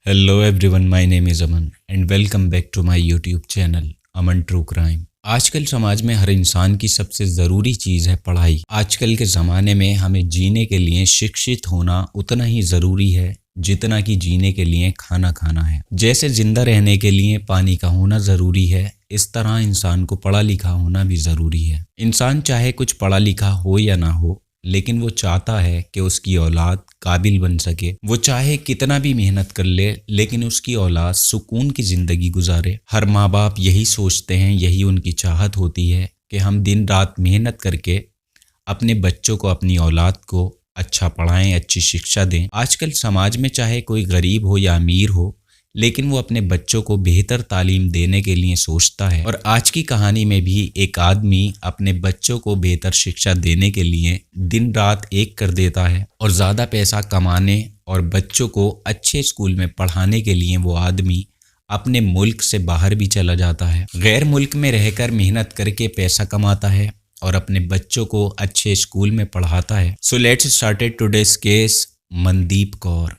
Hello everyone, my name is Aman and welcome back to my YouTube channel Aman true crime. आजकल समाज में हर इंसान की सबसे ज़रूरी चीज़ है पढ़ाई। आजकल के ज़माने में हमें जीने के लिए शिक्षित होना उतना ही ज़रूरी है जितना कि जीने के लिए खाना खाना है। जैसे जिंदा रहने के लिए पानी का होना ज़रूरी है, इस तरह इंसान को पढ़ा लिखा होना भी ज़रूरी है। इंसान चाहे कुछ पढ़ा लिखा हो या ना हो, लेकिन वो चाहता है कि उसकी औलाद काबिल बन सके। वो चाहे कितना भी मेहनत कर ले, लेकिन उसकी औलाद सुकून की ज़िंदगी गुजारे। हर माँ बाप यही सोचते हैं, यही उनकी चाहत होती है कि हम दिन रात मेहनत करके अपने बच्चों को, अपनी औलाद को अच्छा पढ़ाएं, अच्छी शिक्षा दें। आजकल समाज में चाहे कोई गरीब हो या अमीर हो, लेकिन वो अपने बच्चों को बेहतर तालीम देने के लिए सोचता है। और आज की कहानी में भी एक आदमी अपने बच्चों को बेहतर शिक्षा देने के लिए दिन रात एक कर देता है और ज़्यादा पैसा कमाने और बच्चों को अच्छे स्कूल में पढ़ाने के लिए वो आदमी अपने मुल्क से बाहर भी चला जाता है। गैर मुल्क में रहकर मेहनत करके पैसा कमाता है और अपने बच्चों को अच्छे स्कूल में पढ़ाता है। So let's started today's case, Mandeep Kaur.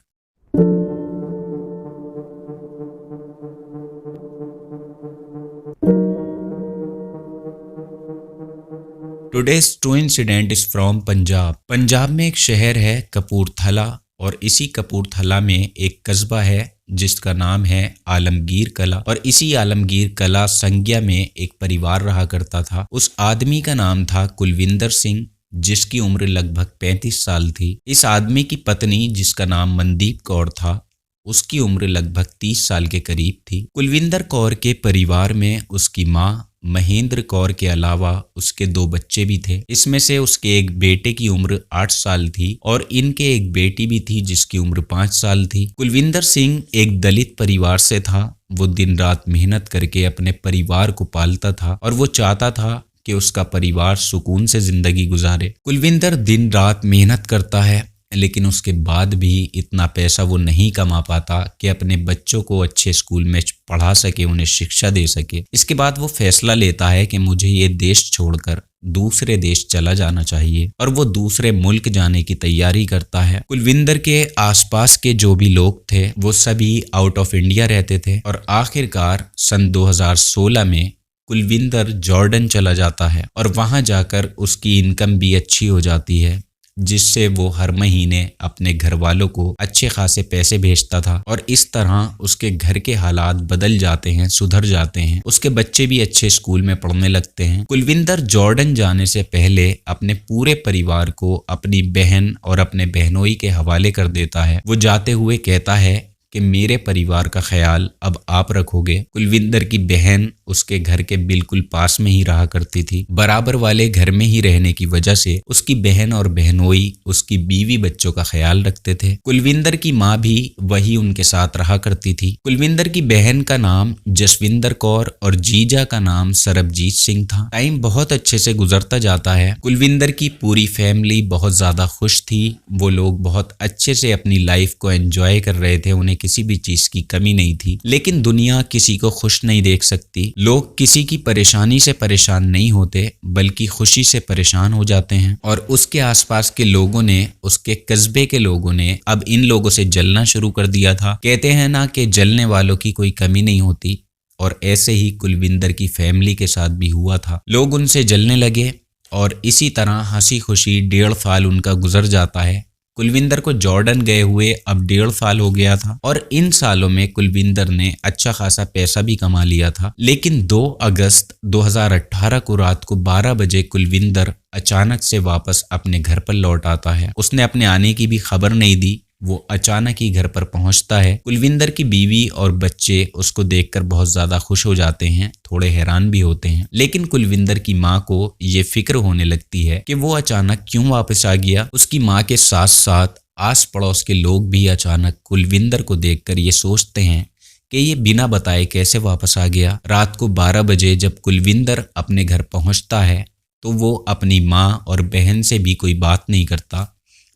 Today's true incident is from Punjab. Punjab में एक शहर है कपूरथला, और इसी कपूरथला में एक कस्बा है जिसका नाम है आलमगीर कला। और इसी आलमगीर कला संज्ञा में एक परिवार रहा करता था। उस आदमी का नाम था कुलविंदर सिंह, जिसकी उम्र लगभग 35 साल थी। इस आदमी की पत्नी, जिसका नाम मनदीप कौर था, उसकी उम्र लगभग 30 साल के करीब थी। कुलविंदर कौर के परिवार में उसकी माँ महेंद्र कौर के अलावा उसके 2 बच्चे भी थे। इसमें से उसके एक बेटे की उम्र 8 साल थी और इनके एक बेटी भी थी जिसकी उम्र 5 साल थी। कुलविंदर सिंह एक दलित परिवार से था। वो दिन रात मेहनत करके अपने परिवार को पालता था और वो चाहता था कि उसका परिवार सुकून से जिंदगी गुजारे। कुलविंदर दिन रात मेहनत करता है, लेकिन उसके बाद भी इतना पैसा वो नहीं कमा पाता कि अपने बच्चों को अच्छे स्कूल में पढ़ा सके, उन्हें शिक्षा दे सके। इसके बाद वो फैसला लेता है कि मुझे ये देश छोड़कर दूसरे देश चला जाना चाहिए और वो दूसरे मुल्क जाने की तैयारी करता है। कुलविंदर के आसपास के जो भी लोग थे वो सभी आउट ऑफ इंडिया रहते थे और आखिरकार सन 2016 में कुलविंदर जॉर्डन चला जाता है और वहां जाकर उसकी इनकम भी अच्छी हो जाती है, जिससे वो हर महीने अपने घर वालों को अच्छे खासे पैसे भेजता था। और इस तरह उसके घर के हालात बदल जाते हैं, सुधर जाते हैं। उसके बच्चे भी अच्छे स्कूल में पढ़ने लगते हैं। कुलविंदर जॉर्डन जाने से पहले अपने पूरे परिवार को अपनी बहन और अपने बहनोई के हवाले कर देता है। वो जाते हुए कहता है कि मेरे परिवार का ख्याल अब आप रखोगे। कुलविंदर की बहन उसके घर के बिल्कुल पास में ही रहा करती थी। बराबर वाले घर में ही रहने की वजह से उसकी बहन और बहनोई उसकी बीवी बच्चों का ख्याल रखते थे। कुलविंदर की माँ भी वही उनके साथ रहा करती थी। कुलविंदर की बहन का नाम जसविंदर कौर और जीजा का नाम सरबजीत सिंह था। टाइम बहुत अच्छे से गुजरता जाता है। कुलविंदर की पूरी फैमिली बहुत ज्यादा खुश थी। वो लोग बहुत अच्छे से अपनी लाइफ को एंजॉय कर रहे थे, उन्हें किसी भी चीज की कमी नहीं थी। लेकिन दुनिया किसी को खुश नहीं देख सकती। लोग किसी की परेशानी से परेशान नहीं होते, बल्कि खुशी से परेशान हो जाते हैं। और उसके आसपास के लोगों ने, उसके कस्बे के लोगों ने अब इन लोगों से जलना शुरू कर दिया था। कहते हैं ना कि जलने वालों की कोई कमी नहीं होती, और ऐसे ही कुलविंदर की फैमिली के साथ भी हुआ था। लोग उनसे जलने लगे और इसी तरह हंसी खुशी 1.5 साल उनका गुजर जाता है। कुलविंदर को जॉर्डन गए हुए अब 1.5 साल हो गया था और इन सालों में कुलविंदर ने अच्छा खासा पैसा भी कमा लिया था। लेकिन 2 अगस्त 2018 को रात को 12 बजे कुलविंदर अचानक से वापस अपने घर पर लौट आता है। उसने अपने आने की भी खबर नहीं दी। वो अचानक ही घर पर पहुंचता है। कुलविंदर की बीवी और बच्चे उसको देखकर बहुत ज्यादा खुश हो जाते हैं, थोड़े हैरान भी होते हैं। लेकिन कुलविंदर की माँ को ये फिक्र होने लगती है कि वो अचानक क्यों वापस आ गया। उसकी माँ के साथ साथ आस पड़ोस के लोग भी अचानक कुलविंदर को देखकर ये सोचते हैं कि ये बिना बताए कैसे वापस आ गया। रात को 12 बजे जब कुलविंदर अपने घर पहुंचता है तो वो अपनी माँ और बहन से भी कोई बात नहीं करता।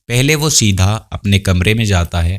पहले वो सीधा अपने कमरे में जाता है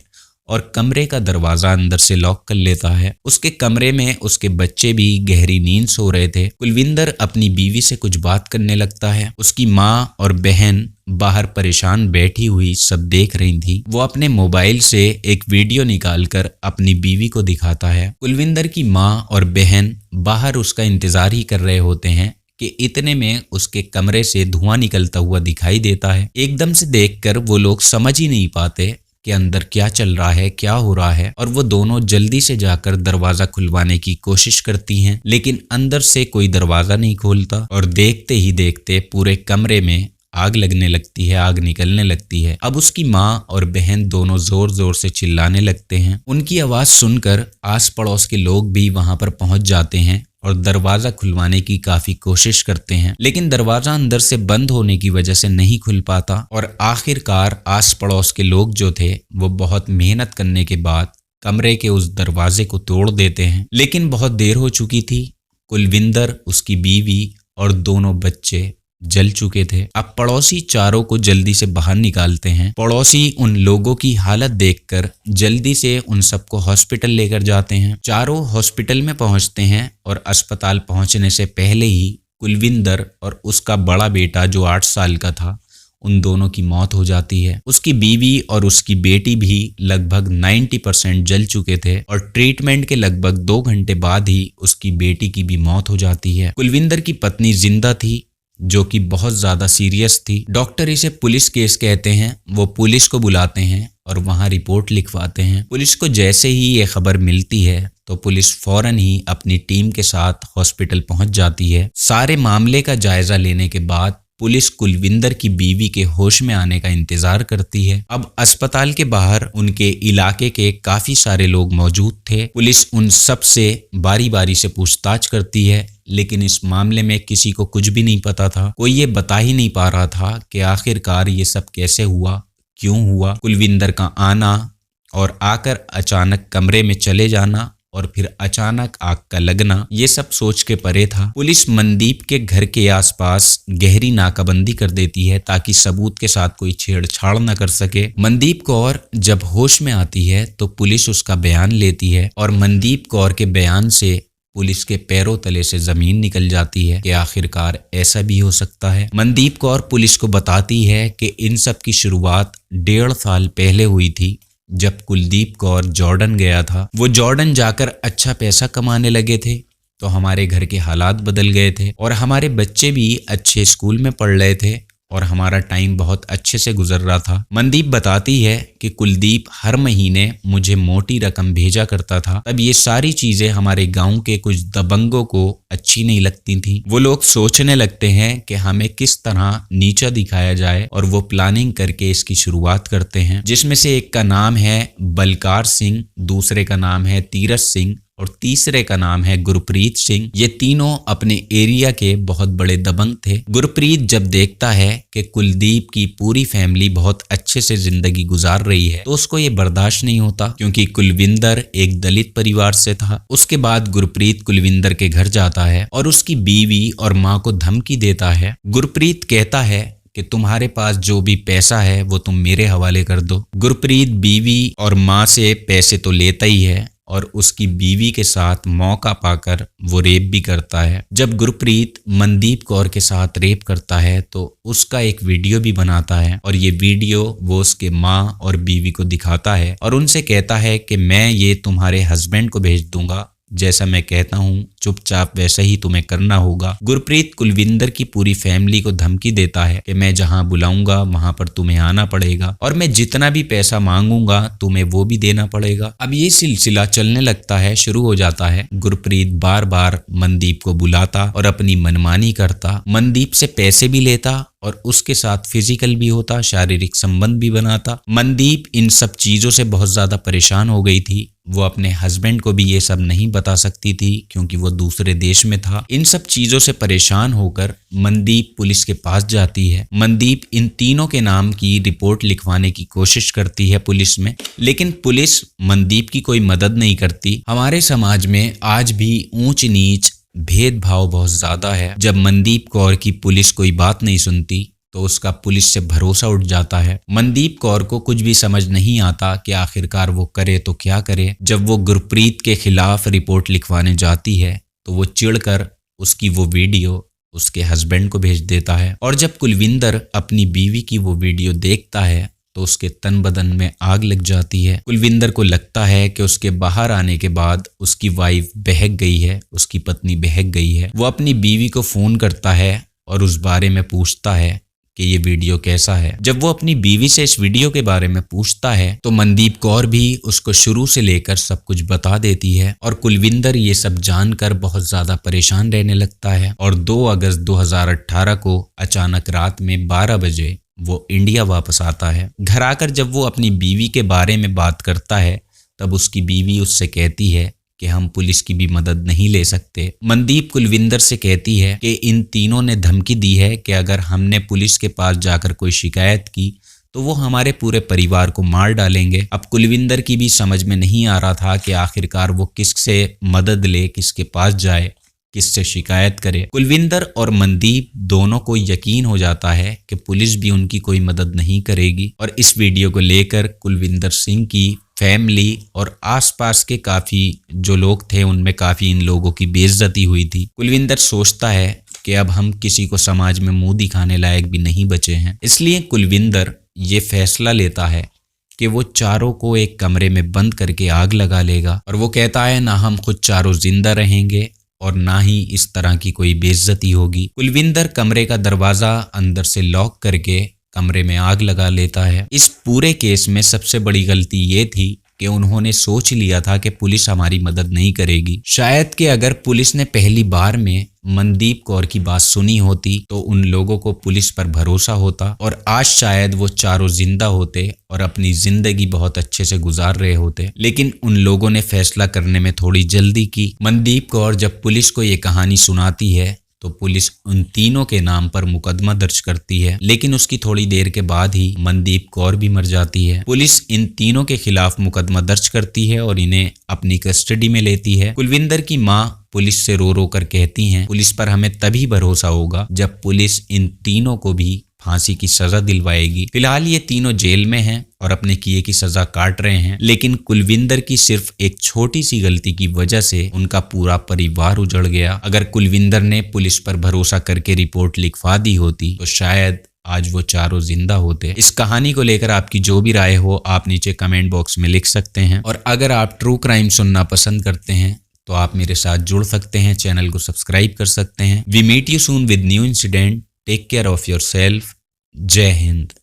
और कमरे का दरवाजा अंदर से लॉक कर लेता है। उसके कमरे में उसके बच्चे भी गहरी नींद सो रहे थे। कुलविंदर अपनी बीवी से कुछ बात करने लगता है। उसकी माँ और बहन बाहर परेशान बैठी हुई सब देख रही थी। वो अपने मोबाइल से एक वीडियो निकालकर अपनी बीवी को दिखाता है। कुलविंदर की माँ और बहन बाहर उसका इंतजार ही कर रहे होते हैं कि इतने में उसके कमरे से धुआं निकलता हुआ दिखाई देता है। एकदम से देखकर वो लोग समझ ही नहीं पाते कि अंदर क्या चल रहा है, क्या हो रहा है, और वो दोनों जल्दी से जाकर दरवाजा खुलवाने की कोशिश करती हैं, लेकिन अंदर से कोई दरवाजा नहीं खोलता और देखते ही देखते पूरे कमरे में आग लगने लगती है, आग निकलने लगती है। अब उसकी माँ और बहन दोनों जोर जोर से चिल्लाने लगते हैं। उनकी आवाज सुनकर आस पड़ोस के लोग भी वहां पर पहुंच जाते हैं और दरवाजा खुलवाने की काफी कोशिश करते हैं, लेकिन दरवाजा अंदर से बंद होने की वजह से नहीं खुल पाता और आखिरकार आस पड़ोस के लोग जो थे वो बहुत मेहनत करने के बाद कमरे के उस दरवाजे को तोड़ देते हैं। लेकिन बहुत देर हो चुकी थी। कुलविंदर, उसकी बीवी और दोनों बच्चे जल चुके थे। अब पड़ोसी चारों को जल्दी से बाहर निकालते हैं। पड़ोसी उन लोगों की हालत देखकर जल्दी से उन सबको हॉस्पिटल लेकर जाते हैं। चारों हॉस्पिटल में पहुंचते हैं और अस्पताल पहुंचने से पहले ही कुलविंदर और उसका बड़ा बेटा जो 8 साल का था, उन दोनों की मौत हो जाती है। उसकी बीवी और उसकी बेटी भी लगभग 90% जल चुके थे और ट्रीटमेंट के लगभग 2 घंटे बाद ही उसकी बेटी की भी मौत हो जाती है। कुलविंदर की पत्नी जिंदा थी, जो कि बहुत ज्यादा सीरियस थी। डॉक्टर इसे पुलिस केस कहते हैं। वो पुलिस को बुलाते हैं और वहां रिपोर्ट लिखवाते हैं। पुलिस को जैसे ही ये खबर मिलती है तो पुलिस फौरन ही अपनी टीम के साथ हॉस्पिटल पहुंच जाती है। सारे मामले का जायजा लेने के बाद पुलिस कुलविंदर की बीवी के होश में आने का इंतजार करती है। अब अस्पताल के बाहर उनके इलाके के काफी सारे लोग मौजूद थे। पुलिस उन सब से बारी बारी से पूछताछ करती है, लेकिन इस मामले में किसी को कुछ भी नहीं पता था। कोई ये बता ही नहीं पा रहा था कि आखिरकार ये सब कैसे हुआ, क्यों हुआ। कुलविंदर का आना और आकर अचानक कमरे में चले जाना और फिर अचानक आग का लगना, ये सब सोच के परे था। पुलिस मनदीप के घर के आसपास गहरी नाकाबंदी कर देती है ताकि सबूत के साथ कोई छेड़छाड़ न कर सके। मनदीप कौर जब होश में आती है तो पुलिस उसका बयान लेती है और मनदीप कौर के बयान से पुलिस के पैरों तले से जमीन निकल जाती है कि आखिरकार ऐसा भी हो सकता है। मनदीप कौर पुलिस को बताती है कि इन सब की शुरुआत 1.5 साल पहले हुई थी, जब कुलदीप कौर जॉर्डन गया था। वो जॉर्डन जाकर अच्छा पैसा कमाने लगे थे तो हमारे घर के हालात बदल गए थे और हमारे बच्चे भी अच्छे स्कूल में पढ़ रहे थे और हमारा टाइम बहुत अच्छे से गुजर रहा था। मनदीप बताती है कि कुलदीप हर महीने मुझे मोटी रकम भेजा करता था। तब ये सारी चीजें हमारे गांव के कुछ दबंगों को अच्छी नहीं लगती थी। वो लोग सोचने लगते हैं कि हमें किस तरह नीचा दिखाया जाए और वो प्लानिंग करके इसकी शुरुआत करते हैं, जिसमें से एक का नाम है बलकार सिंह, दूसरे का नाम है तीरथ सिंह और तीसरे का नाम है गुरप्रीत सिंह। ये तीनों अपने एरिया के बहुत बड़े दबंग थे। गुरप्रीत जब देखता है कि कुलदीप की पूरी फैमिली बहुत अच्छे से जिंदगी गुजार रही है तो उसको ये बर्दाश्त नहीं होता, क्योंकि कुलविंदर एक दलित परिवार से था। उसके बाद गुरप्रीत कुलविंदर के घर जाता है और उसकी बीवी और माँ को धमकी देता है। गुरप्रीत कहता है कि तुम्हारे पास जो भी पैसा है वो तुम मेरे हवाले कर दो। गुरप्रीत बीवी और माँ से पैसे तो लेता ही है और उसकी बीवी के साथ मौका पाकर वो रेप भी करता है। जब गुरप्रीत मनदीप कौर के साथ रेप करता है तो उसका एक वीडियो भी बनाता है और ये वीडियो वो उसके माँ और बीवी को दिखाता है और उनसे कहता है कि मैं ये तुम्हारे हस्बैंड को भेज दूंगा, जैसा मैं कहता हूँ चुपचाप वैसा ही तुम्हें करना होगा। गुरप्रीत कुलविंदर की पूरी फैमिली को धमकी देता है कि मैं जहाँ बुलाऊंगा वहां पर तुम्हें आना पड़ेगा और मैं जितना भी पैसा मांगूंगा तुम्हें वो भी देना पड़ेगा। अब ये सिलसिला चलने लगता है, शुरू हो जाता है। गुरप्रीत बार बार मनदीप को बुलाता और अपनी मनमानी करता, मनदीप से पैसे भी लेता और उसके साथ फिजिकल भी होता, शारीरिक संबंध भी बनाता। मनदीप इन सब चीजों से बहुत ज्यादा परेशान हो गई थी। वो अपने हस्बैंड को भी ये सब नहीं बता सकती थी क्योंकि वो दूसरे देश में था। इन सब चीजों से परेशान होकर मनदीप पुलिस के पास जाती है। मनदीप इन तीनों के नाम की रिपोर्ट लिखवाने की कोशिश करती है पुलिस में, लेकिन पुलिस मनदीप की कोई मदद नहीं करती। हमारे समाज में आज भी ऊंच नीच भेदभाव बहुत ज्यादा है। जब मनदीप कौर की पुलिस कोई बात नहीं सुनती तो उसका पुलिस से भरोसा उठ जाता है। मनदीप कौर को कुछ भी समझ नहीं आता कि आखिरकार वो करे तो क्या करे। जब वो गुरप्रीत के खिलाफ रिपोर्ट लिखवाने जाती है तो वो चिढ़कर उसकी वो वीडियो उसके हस्बैंड को भेज देता है। और जब कुलविंदर अपनी बीवी की वो वीडियो देखता है तो उसके तन बदन में आग लग जाती है। कुलविंदर को लगता है कि उसके बाहर आने के बाद उसकी वाइफ बहक गई है, उसकी पत्नी बहक गई है। वो अपनी बीवी को फोन करता है और उस बारे में पूछता है कि ये वीडियो कैसा है। जब वो अपनी बीवी से इस वीडियो के बारे में पूछता है तो मनदीप कौर भी उसको शुरू से लेकर सब कुछ बता देती है और कुलविंदर ये सब जानकर बहुत ज्यादा परेशान रहने लगता है। और 2 अगस्त 2018 को अचानक रात में 12 बजे वो इंडिया वापस आता है। घर आकर जब वो अपनी बीवी के बारे में बात करता है तब उसकी बीवी उससे कहती है कि हम पुलिस की भी मदद नहीं ले सकते। मनदीप कुलविंदर से कहती है कि इन तीनों ने धमकी दी है कि अगर हमने पुलिस के पास जाकर कोई शिकायत की तो वो हमारे पूरे परिवार को मार डालेंगे। अब कुलविंदर की भी समझ में नहीं आ रहा था कि आखिरकार वो किससे मदद ले, किसके पास जाए, किससे शिकायत करे। कुलविंदर और मनदीप दोनों को यकीन हो जाता है कि पुलिस भी उनकी कोई मदद नहीं करेगी। और इस वीडियो को लेकर कुलविंदर सिंह की फैमिली और आसपास के काफी जो लोग थे उनमें काफी इन लोगों की बेइज्जती हुई थी। कुलविंदर सोचता है कि अब हम किसी को समाज में मुंह दिखाने लायक भी नहीं बचे हैं। इसलिए कुलविंदर ये फैसला लेता है कि वो चारों को एक कमरे में बंद करके आग लगा लेगा। और वो कहता है ना हम खुद चारों जिंदा रहेंगे और ना ही इस तरह की कोई बेइज्जती होगी। कुलविंदर कमरे का दरवाजा अंदर से लॉक करके कमरे में आग लगा लेता है। इस पूरे केस में सबसे बड़ी गलती ये थी कि उन्होंने सोच लिया था कि पुलिस हमारी मदद नहीं करेगी। शायद कि अगर पुलिस ने पहली बार में मनदीप कौर की बात सुनी होती तो उन लोगों को पुलिस पर भरोसा होता और आज शायद वो चारों जिंदा होते और अपनी जिंदगी बहुत अच्छे से गुजार रहे होते। लेकिन उन लोगों ने फैसला करने में थोड़ी जल्दी की। मनदीप कौर जब पुलिस को ये कहानी सुनाती है तो पुलिस उन तीनों के नाम पर मुकदमा दर्ज करती है। लेकिन उसकी थोड़ी देर के बाद ही मनदीप कौर भी मर जाती है। पुलिस इन तीनों के खिलाफ मुकदमा दर्ज करती है और इन्हें अपनी कस्टडी में लेती है। कुलविंदर की माँ पुलिस से रो रो कर कहती हैं पुलिस पर हमें तभी भरोसा होगा जब पुलिस इन तीनों को भी फांसी की सजा दिलवाएगी। फिलहाल ये तीनों जेल में हैं और अपने किए की सजा काट रहे हैं। लेकिन कुलविंदर की सिर्फ एक छोटी सी गलती की वजह से उनका पूरा परिवार उजड़ गया। अगर कुलविंदर ने पुलिस पर भरोसा करके रिपोर्ट लिखवा दी होती तो शायद आज वो चारों जिंदा होते। इस कहानी को लेकर आपकी जो भी राय हो आप नीचे कमेंट बॉक्स में लिख सकते हैं। और अगर आप ट्रू क्राइम सुनना पसंद करते हैं तो आप मेरे साथ जुड़ सकते हैं, चैनल को सब्सक्राइब कर सकते हैं। We meet you soon with new incident. Take care of yourself. जय हिंद।